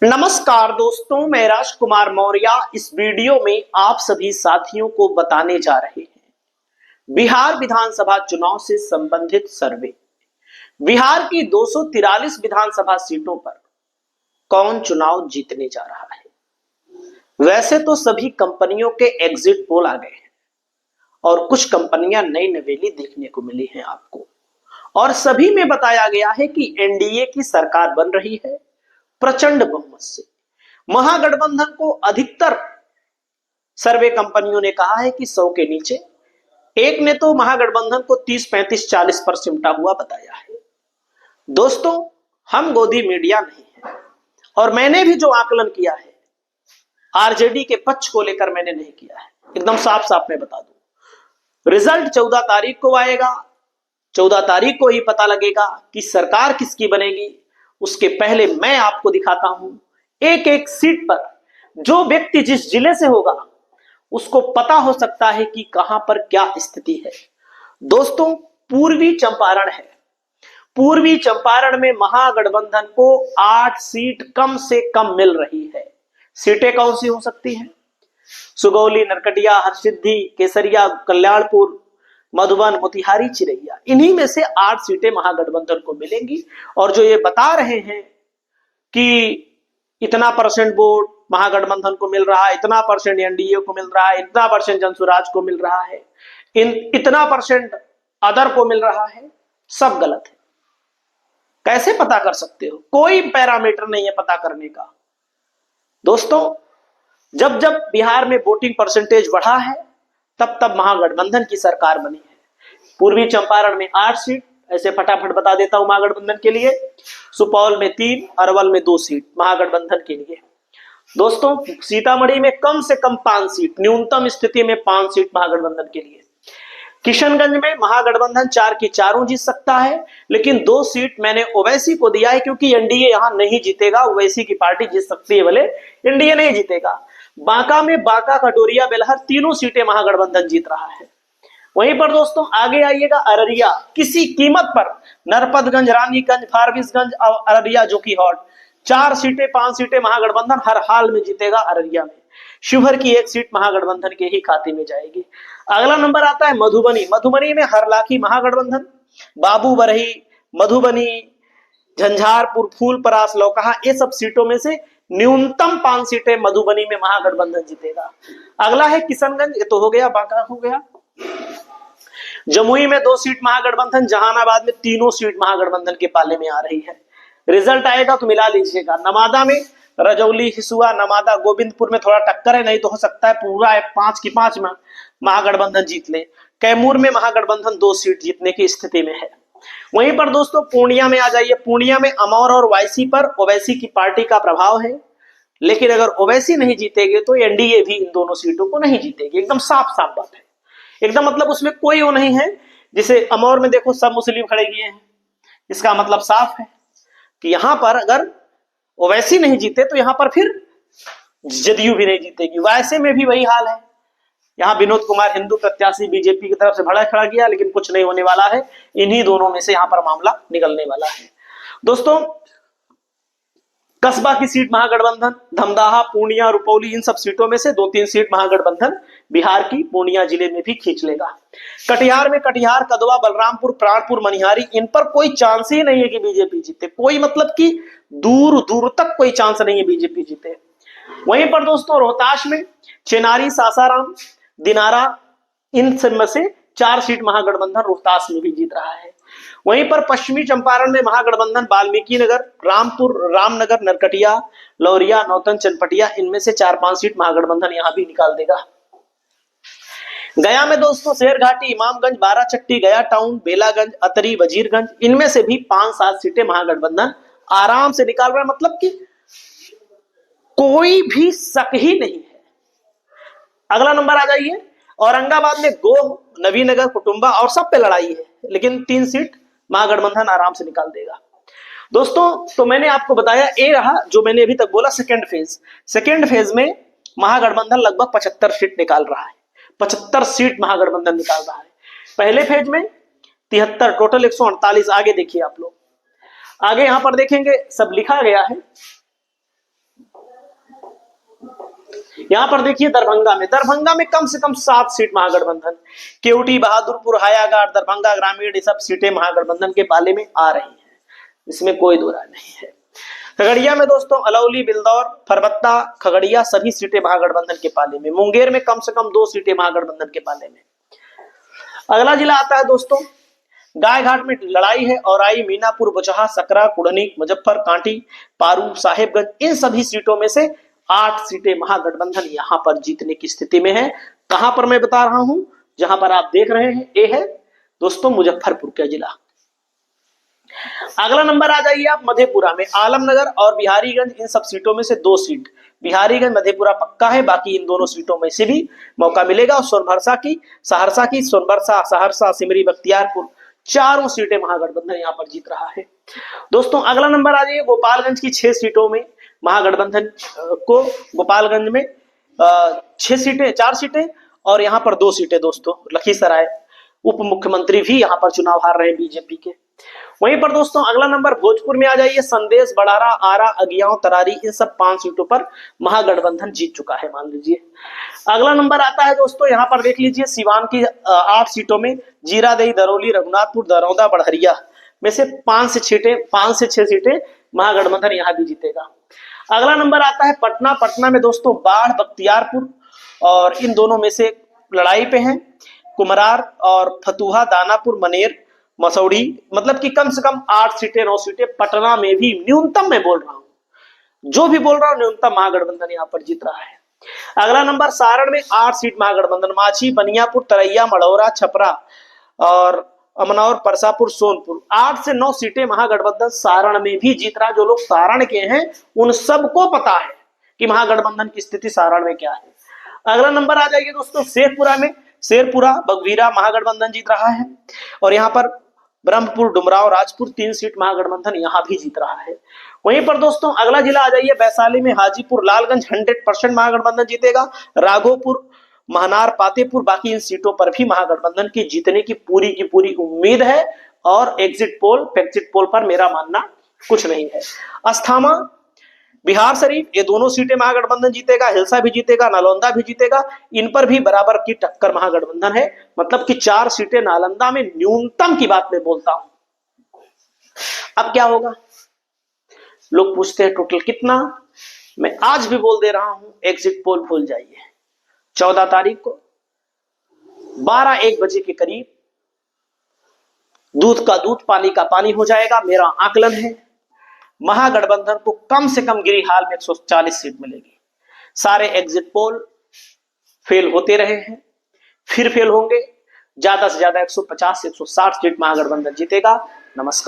नमस्कार दोस्तों, मैं राजकुमार मौर्य इस वीडियो में आप सभी साथियों को बताने जा रहे हैं बिहार विधानसभा चुनाव से संबंधित सर्वे। बिहार की 243 विधानसभा सीटों पर कौन चुनाव जीतने जा रहा है। वैसे तो सभी कंपनियों के एग्जिट पोल आ गए हैं और कुछ कंपनियां नई नवेली देखने को मिली हैं आपको, और सभी में बताया गया है कि एनडीए की सरकार बन रही है प्रचंड बहुमत से। महागठबंधन को अधिकतर सर्वे कंपनियों ने कहा है कि 100 के नीचे, एक ने तो महागठबंधन को 30, 35, 40 पर सिमटा हुआ बताया है। दोस्तों, हम गोदी मीडिया नहीं है और मैंने भी जो आकलन किया है आरजेडी के पक्ष को लेकर मैंने नहीं किया है। एकदम साफ साफ मैं बता दूं, रिजल्ट 14 तारीख को आएगा। 14 तारीख को ही पता लगेगा कि सरकार किसकी बनेगी। उसके पहले मैं आपको दिखाता हूं एक एक सीट पर जो व्यक्ति जिस जिले से होगा उसको पता हो सकता है कि कहां पर क्या स्थिति है। दोस्तों, पूर्वी चंपारण है। पूर्वी चंपारण में महागठबंधन को 8 सीट कम से कम मिल रही है। सीटें कौन सी हो सकती हैं? सुगौली, नरकटिया, हरसिद्धि, केसरिया, कल्याणपुर, मधुबन, मोतिहारी, चिरैया, इन्हीं में से 8 सीटें महागठबंधन को मिलेंगी। और जो ये बता रहे हैं कि इतना परसेंट वोट महागठबंधन को मिल रहा है, इतना परसेंट एनडीए को मिल रहा है, इतना परसेंट जनसुराज को मिल रहा है, इतना परसेंट अदर को मिल रहा है, सब गलत है। कैसे पता कर सकते हो? कोई पैरामीटर नहीं है पता करने का। दोस्तों, जब जब बिहार में वोटिंग परसेंटेज बढ़ा है तब तब महागठबंधन की सरकार बनी है। पूर्वी चंपारण में 8 सीट, ऐसे फटाफट बता देता हूं महागठबंधन के लिए। सुपौल में 3, अरवल में 2 सीट महागठबंधन के लिए। दोस्तों, सीतामढ़ी में कम से कम 5 सीट, न्यूनतम स्थिति में 5 सीट महागठबंधन के लिए। किशनगंज में महागठबंधन 4 की चारों जीत सकता है, लेकिन 2 सीट मैंने ओवैसी को दिया है क्योंकि एनडीए यहां नहीं जीतेगा। ओवैसी की पार्टी जीत सकती है, भले एनडीए नहीं जीतेगा। बांका में बांका, कटोरिया, बेलहर तीनों सीटें महागठबंधन जीत रहा है। वहीं पर दोस्तों आगे आइएगा, अररिया किसी कीमत पर, नरपतगंज, रानीगंज, फारबिसगंज और अररिया जो की हॉट, 4 सीटें 5 सीटें महागठबंधन हर हाल में जीतेगा अररिया में। शिवहर की 1 सीट महागठबंधन के ही खाते में जाएगी। अगला नंबर आता है मधुबनी। मधुबनी में हरलाखी महागठबंधन, बाबू बरही, मधुबनी, झंझारपुर, फूलपरास, लौकहा, ये सब सीटों में से न्यूनतम 5 सीटें मधुबनी में महागठबंधन जीतेगा। अगला है किशनगंज, ये तो हो गया, बांका हो गया। जमुई में 2 सीट महागठबंधन, जहानाबाद में तीनों सीट महागठबंधन के पाले में आ रही है। रिजल्ट आएगा तो मिला लीजिएगा। नवादा में रजौली, हिसुआ, नवादा, गोविंदपुर में थोड़ा टक्कर है, नहीं तो हो सकता है पूरा 5 की 5 में महागठबंधन जीत ले। कैमूर में महागठबंधन 2 सीट जीतने की स्थिति में है। वहीं पर दोस्तों पूर्णिया में आ जाइए। पूर्णिया में अमौर और वाईसी पर ओवैसी की पार्टी का प्रभाव है, लेकिन अगर ओवैसी नहीं जीतेगे तो एनडीए भी इन दोनों सीटों को नहीं जीतेगी। एकदम साफ साफ बात है, एकदम मतलब उसमें कोई वो नहीं है। जिसे अमौर में देखो सब मुस्लिम खड़े किए हैं, इसका मतलब साफ है कि यहां पर अगर ओवैसी नहीं जीते तो यहां पर फिर जदयू भी नहीं जीतेगी। वैसे में भी वही हाल है। यहाँ विनोद कुमार हिंदू प्रत्याशी बीजेपी की तरफ से बड़ा खड़ा किया, लेकिन कुछ नहीं होने वाला है। इन्हीं दोनों में से यहाँ पर मामला निकलने वाला है। दोस्तों, कस्बा की सीट महागठबंधन, धमदाहा, पूर्णिया, रुपौली, इन सब सीटों में से 2-3 सीट महागठबंधन बिहार की पूर्णिया जिले में भी खींच लेगा। कटिहार में कटिहार, कदवा, बलरामपुर, प्राणपुर, मनिहारी, इन पर कोई चांस ही नहीं है कि बीजेपी जीते। कोई मतलब कि दूर दूर तक कोई चांस नहीं है बीजेपी जीते। वहीं पर दोस्तों रोहतास में चेनारी, सासाराम, दिनारा, इन सब में से 4 सीट महागठबंधन रोहतास में भी जीत रहा है। वहीं पर पश्चिमी चंपारण में महागठबंधन वाल्मीकि नगर, रामपुर, रामनगर, नरकटिया, लौरिया, नौतन, चनपटिया, इनमें से 4-5 सीट महागठबंधन यहां भी निकाल देगा। गया में दोस्तों शेरघाटी, इमामगंज, बाराचट्टी, गया टाउन, बेलागंज, अतरी, वजीरगंज, इनमें से भी 5-7 सीटें महागठबंधन आराम से निकाल रहा है। मतलब कि कोई भी शक ही नहीं है। अगला नंबर आ जाइए, औरंगाबाद में गोह, नवीनगर, कुटुंबा और सब पे लड़ाई है, लेकिन 3 सीट महागठबंधन आराम से निकाल देगा। दोस्तों, तो मैंने आपको बताया, ये रहा जो मैंने अभी तक बोला सेकेंड फेज। सेकेंड फेज में महागठबंधन लगभग 75 सीट निकाल रहा है। 75 सीट महागठबंधन निकाल रहा है। पहले फेज में 73, टोटल 148। आगे देखिए आप लोग, आगे यहां पर देखेंगे सब लिखा गया है। यहां पर देखिए दरभंगा में कम से कम 7 सीट महागठबंधन, केवटी, बहादुरपुर, हायाघाट, दरभंगा ग्रामीण, ये सब सीटें महागठबंधन के पाले में आ रही हैं, इसमें कोई दो राय नहीं है। खगड़िया में दोस्तों अलौली, बिलदौर, फरबत्ता, खगड़िया सभी सीटें महागठबंधन के पाले में। मुंगेर में कम से कम 2 सीटें महागठबंधन के पाले में। अगला जिला आता है दोस्तों, गायघाट में लड़ाई है, औराई, मीनापुर, बुचहा, सकरा, कुढ़नी, मुजफ्फर, कांटी, पारू, साहेबगंज, इन सभी सीटों में से 8 सीटें महागठबंधन यहां पर जीतने की स्थिति में है। कहां पर मैं बता रहा हूं, जहां पर आप देख रहे हैं, ये है दोस्तों मुजफ्फरपुर का जिला। अगला नंबर आ जाइए आप मधेपुरा में, आलमनगर और बिहारीगंज, इन सब सीटों में से 2 सीट, बिहारीगंज मधेपुरा पक्का है, बाकी इन दोनों सीटों में से भी मौका मिलेगा। और सहरसा की सोनबरसा, सहरसा, सिमरी, बख्तियारपुर, चारों सीटें महागठबंधन यहां पर जीत रहा है। दोस्तों अगला नंबर आ जाइए गोपालगंज की 6 सीटों में महागठबंधन को, गोपालगंज में 4 सीटें और यहां पर 2 सीटें दोस्तों लखीसराय, उप मुख्यमंत्री भी यहां पर चुनाव हार रहे हैं बीजेपी के। वहीं पर दोस्तों अगला नंबर भोजपुर में आ जाइए, संदेश, बड़ारा, आरा, अगियाव, तरारी, इन सब 5 सीटों पर महागठबंधन जीत चुका है, मान लीजिए। अगला नंबर आता है दोस्तों, यहां पर देख लीजिए सिवान की 8 सीटों में जीरादेई, दरौली, रघुनाथपुर, दरौदा, बड़हरिया में से 5 से 6 सीटें महागठबंधन यहां भी जीतेगा। अगला नंबर आता है पटना में दोस्तों बाढ़, बख्तियारपुर, और इन दोनों में से लड़ाई पे हैं कुमरार और फतुहा, दानापुर, मनेर, मसौड़ी, मतलब कि कम से कम 8 सीटें 9 सीटें पटना में भी न्यूनतम, मैं बोल रहा हूं, जो भी बोल रहा हूं न्यूनतम महागठबंधन यहां पर जीत रहा है। अगला नंबर सारण में 8 सीट महागठबंधन, माछी, बनियापुर, तरैया, मढ़ौरा, छपरा और अमनौर, परसापुर, सोनपुर, 8 से 9 सीटें महागठबंधन सारण में भी जीत रहा है। जो लोग सारण के हैं उन सबको पता है कि महागठबंधन की स्थिति सारण में क्या है। अगला नंबर आ जाएगी दोस्तों शेखपुरा में, शेरपुरा, बगवीरा महागठबंधन जीत रहा है, और यहाँ पर ब्रह्मपुर, डुमराव, राजपुर 3 सीट महागठबंधन यहां भी जीत रहा है। वहीं पर दोस्तों अगला जिला आ जाइए वैशाली में, हाजीपुर, लालगंज 100% महागठबंधन जीतेगा, राघोपुर, महनार, पातेपुर, बाकी इन सीटों पर भी महागठबंधन की जीतने की पूरी उम्मीद है, और एग्जिट पोल पर मेरा मानना कुछ नहीं है। अस्थामा, बिहार शरीफ, ये दोनों सीटें महागठबंधन जीतेगा, हिलसा भी जीतेगा, नालंदा भी जीतेगा, इन पर भी बराबर की टक्कर महागठबंधन है, मतलब कि 4 सीटें नालंदा में न्यूनतम की बात मैं बोलता हूं। अब क्या होगा, लोग पूछते हैं टोटल कितना, मैं आज भी बोल दे रहा हूं, एग्जिट पोल भूल जाइए। 14 तारीख को 12-1 बजे के करीब दूध का दूध, पानी का पानी हो जाएगा। मेरा आकलन है महागठबंधन को कम से कम गिरिहाल में 140 सीट मिलेगी। सारे एग्जिट पोल फेल होते रहे हैं, फिर फेल होंगे, ज्यादा से ज्यादा 150 से 160 सीट महागठबंधन जीतेगा। नमस्कार।